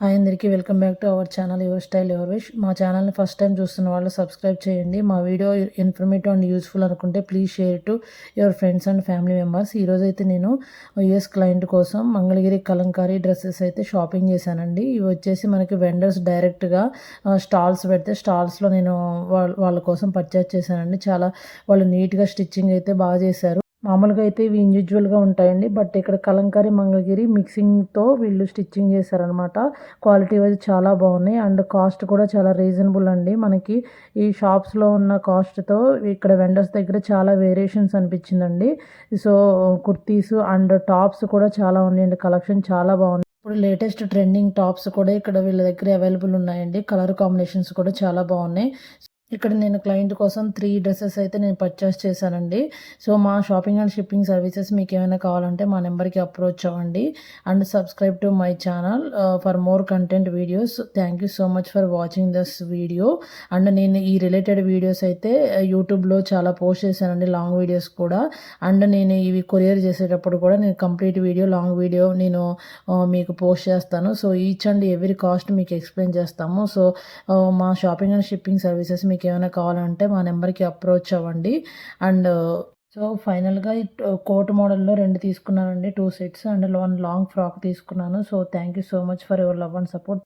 Hi అందరికీ welcome back to our channel your style your wish. మా ఛానల్ని first time చూస్తున్న వాళ్ళు సబ్స్క్రైబ్ చేయండి. మా వీడియో ఇన్ఫర్మేటివ్ అండ్ యూస్ఫుల్ అనుకుంటే please share to your friends and family members. ఈరోజు అయితే నేను యూఎస్ క్లయింట్ కోసం మంగళగిరి కలంకారీ డ్రెస్సెస్ అయితే షాపింగ్ చేశానండి. ఇవి వచ్చేసి మనకి వెండర్స్ డైరెక్ట్గా స్టాల్స్ పెడితే స్టాల్స్లో నేను వాళ్ళ కోసం పర్చేస్ చేశానండి. చాలా వాళ్ళు నీట్గా స్టిచ్చింగ్ అయితే బాగా చేశారు. మామూలుగా అయితే ఇవి ఇండివిజువల్గా ఉంటాయండి, బట్ ఇక్కడ కలంకారీ మంగళగిరి మిక్సింగ్తో వీళ్ళు స్టిచ్చింగ్ చేశారనమాట. క్వాలిటీ వైజ్ చాలా బాగున్నాయి అండ్ కాస్ట్ కూడా చాలా రీజనబుల్ అండి. మనకి ఈ షాప్స్లో ఉన్న కాస్ట్తో ఇక్కడ వెండర్స్ దగ్గర చాలా వేరియేషన్స్ అనిపించిందండి. సో కుర్తీస్ అండ్ టాప్స్ కూడా చాలా ఉన్నాయండి, కలెక్షన్ చాలా బాగుంది. ఇప్పుడు లేటెస్ట్ ట్రెండింగ్ టాప్స్ కూడా ఇక్కడ వీళ్ళ దగ్గర అవైలబుల్ ఉన్నాయండి. కలర్ కాంబినేషన్స్ కూడా చాలా బాగున్నాయి. ఇక్కడ నేను క్లయింట్ కోసం 3 డ్రెసెస్ అయితే నేను పర్చేస్ చేశానండి. సో మా షాపింగ్ అండ్ షిప్పింగ్ సర్వీసెస్ మీకు ఏమైనా కావాలంటే మా నెంబర్కి అప్రోచ్ అవ్వండి and subscribe to my channel for more content videos. Thank you so much for watching this video. And నేను ఈ రిలేటెడ్ వీడియోస్ అయితే యూట్యూబ్లో చాలా పోస్ట్ చేశానండి, లాంగ్ వీడియోస్ కూడా. అండ్ నేను ఇవి కొరియర్ చేసేటప్పుడు కూడా నేను కంప్లీట్ వీడియో, లాంగ్ వీడియో నేను మీకు పోస్ట్ చేస్తాను. So each and every cost మీకు ఎక్స్ప్లెయిన్ చేస్తాము. సో మా షాపింగ్ అండ్ షిప్పింగ్ సర్వీసెస్ మీకు ఏమైనా కావాలంటే మా నెంబర్కి అప్రోచ్ అవ్వండి. అండ్ సో ఫైనల్గా కోట్ మోడల్లో 2 తీసుకున్నానండి, 2 సెట్స్ అండ్ 1 లాంగ్ ఫ్రాక్ తీసుకున్నాను. So thank you so much for your love and support.